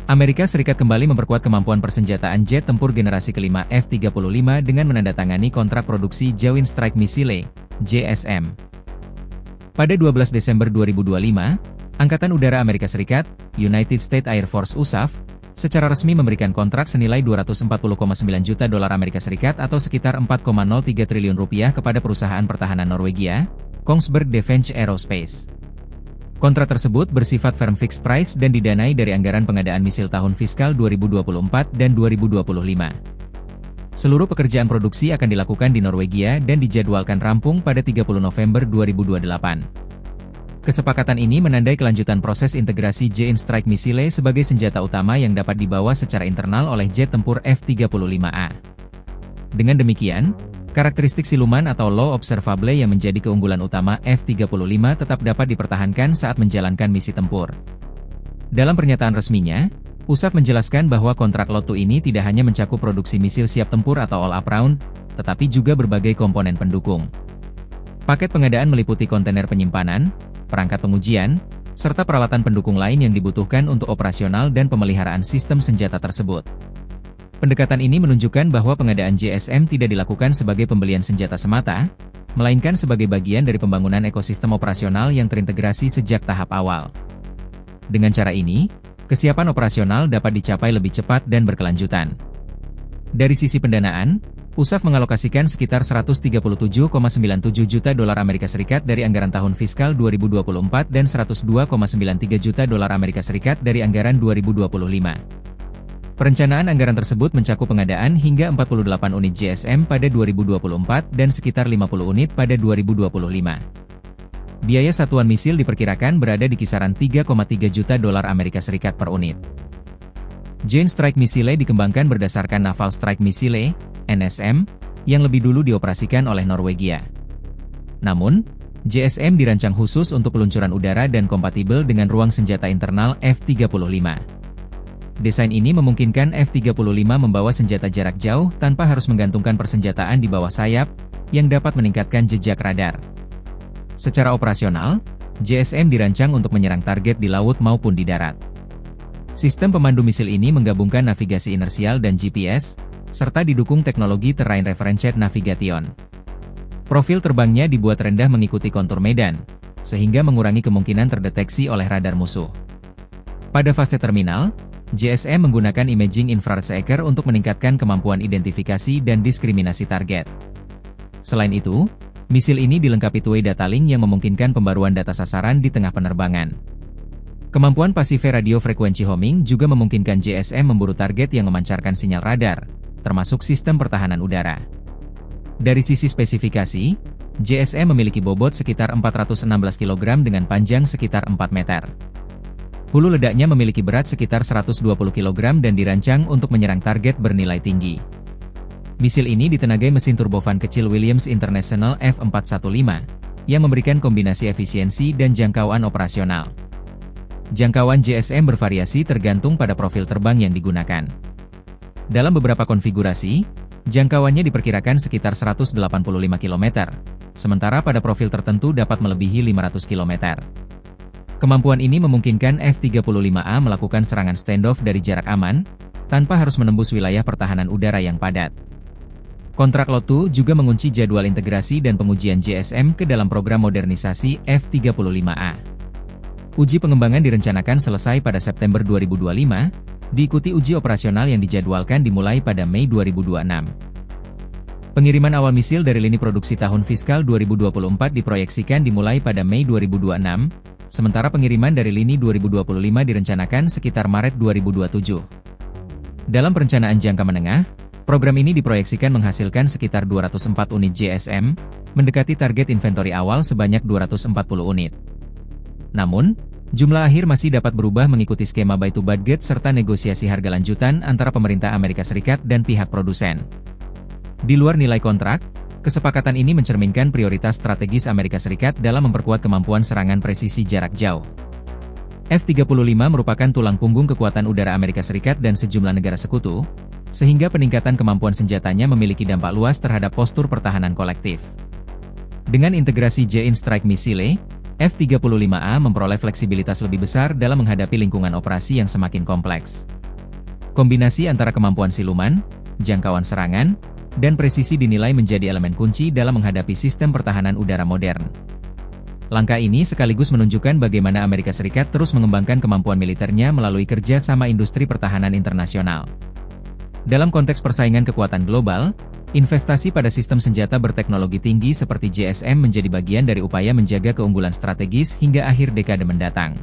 Amerika Serikat kembali memperkuat kemampuan persenjataan jet tempur generasi kelima F-35 dengan menandatangani kontrak produksi Joint Strike Missile, JSM. Pada 12 Desember 2025, Angkatan Udara Amerika Serikat, United States Air Force USAF, secara resmi memberikan kontrak senilai 240,9 juta dolar Amerika Serikat atau sekitar 4,03 triliun rupiah kepada perusahaan pertahanan Norwegia, Kongsberg Defence Aerospace. Kontrak tersebut bersifat firm fixed price dan didanai dari anggaran pengadaan misil tahun fiskal 2024 dan 2025. Seluruh pekerjaan produksi akan dilakukan di Norwegia dan dijadwalkan rampung pada 30 November 2028. Kesepakatan ini menandai kelanjutan proses integrasi Joint Strike Missile sebagai senjata utama yang dapat dibawa secara internal oleh jet tempur F-35A. Dengan demikian, karakteristik siluman atau low observable yang menjadi keunggulan utama F-35 tetap dapat dipertahankan saat menjalankan misi tempur. Dalam pernyataan resminya, USAF menjelaskan bahwa kontrak Lot 2 ini tidak hanya mencakup produksi misil siap tempur atau all-up round, tetapi juga berbagai komponen pendukung. Paket pengadaan meliputi kontainer penyimpanan, perangkat pengujian, serta peralatan pendukung lain yang dibutuhkan untuk operasional dan pemeliharaan sistem senjata tersebut. Pendekatan ini menunjukkan bahwa pengadaan JSM tidak dilakukan sebagai pembelian senjata semata, melainkan sebagai bagian dari pembangunan ekosistem operasional yang terintegrasi sejak tahap awal. Dengan cara ini, kesiapan operasional dapat dicapai lebih cepat dan berkelanjutan. Dari sisi pendanaan, USAF mengalokasikan sekitar 137,97 juta dolar Amerika Serikat dari anggaran tahun fiskal 2024 dan 102,93 juta dolar Amerika Serikat dari anggaran 2025. Perencanaan anggaran tersebut mencakup pengadaan hingga 48 unit JSM pada 2024 dan sekitar 50 unit pada 2025. Biaya satuan misil diperkirakan berada di kisaran 3,3 juta dolar Amerika Serikat per unit. Joint Strike Missile dikembangkan berdasarkan Naval Strike Missile, NSM, yang lebih dulu dioperasikan oleh Norwegia. Namun, JSM dirancang khusus untuk peluncuran udara dan kompatibel dengan ruang senjata internal F-35. Desain ini memungkinkan F-35 membawa senjata jarak jauh tanpa harus menggantungkan persenjataan di bawah sayap, yang dapat meningkatkan jejak radar. Secara operasional, JSM dirancang untuk menyerang target di laut maupun di darat. Sistem pemandu misil ini menggabungkan navigasi inersial dan GPS, serta didukung teknologi Terrain Referenced Navigation. Profil terbangnya dibuat rendah mengikuti kontur medan, sehingga mengurangi kemungkinan terdeteksi oleh radar musuh. Pada fase terminal, JSM menggunakan imaging infrared seeker untuk meningkatkan kemampuan identifikasi dan diskriminasi target. Selain itu, misil ini dilengkapi two-way data link yang memungkinkan pembaruan data sasaran di tengah penerbangan. Kemampuan pasif radio frekuensi homing juga memungkinkan JSM memburu target yang memancarkan sinyal radar, termasuk sistem pertahanan udara. Dari sisi spesifikasi, JSM memiliki bobot sekitar 416 kg dengan panjang sekitar 4 meter. Hulu ledaknya memiliki berat sekitar 120 kg dan dirancang untuk menyerang target bernilai tinggi. Misil ini ditenagai mesin turbofan kecil Williams International F415, yang memberikan kombinasi efisiensi dan jangkauan operasional. Jangkauan JSM bervariasi tergantung pada profil terbang yang digunakan. Dalam beberapa konfigurasi, jangkauannya diperkirakan sekitar 185 km, sementara pada profil tertentu dapat melebihi 500 km. Kemampuan ini memungkinkan F-35A melakukan serangan standoff dari jarak aman, tanpa harus menembus wilayah pertahanan udara yang padat. Kontrak Lot 2 juga mengunci jadwal integrasi dan pengujian JSM ke dalam program modernisasi F-35A. Uji pengembangan direncanakan selesai pada September 2025, diikuti uji operasional yang dijadwalkan dimulai pada Mei 2026. Pengiriman awal misil dari lini produksi tahun fiskal 2024 diproyeksikan dimulai pada Mei 2026, sementara pengiriman dari lini 2025 direncanakan sekitar Maret 2027. Dalam perencanaan jangka menengah, program ini diproyeksikan menghasilkan sekitar 204 unit JSM, mendekati target inventory awal sebanyak 240 unit. Namun, jumlah akhir masih dapat berubah mengikuti skema buy to budget serta negosiasi harga lanjutan antara pemerintah Amerika Serikat dan pihak produsen. Di luar nilai kontrak, kesepakatan ini mencerminkan prioritas strategis Amerika Serikat dalam memperkuat kemampuan serangan presisi jarak jauh. F-35 merupakan tulang punggung kekuatan udara Amerika Serikat dan sejumlah negara sekutu, sehingga peningkatan kemampuan senjatanya memiliki dampak luas terhadap postur pertahanan kolektif. Dengan integrasi Joint Strike Missile, F-35A memperoleh fleksibilitas lebih besar dalam menghadapi lingkungan operasi yang semakin kompleks. Kombinasi antara kemampuan siluman, jangkauan serangan, dan presisi dinilai menjadi elemen kunci dalam menghadapi sistem pertahanan udara modern. Langkah ini sekaligus menunjukkan bagaimana Amerika Serikat terus mengembangkan kemampuan militernya melalui kerja sama industri pertahanan internasional. Dalam konteks persaingan kekuatan global, investasi pada sistem senjata berteknologi tinggi seperti JSM menjadi bagian dari upaya menjaga keunggulan strategis hingga akhir dekade mendatang.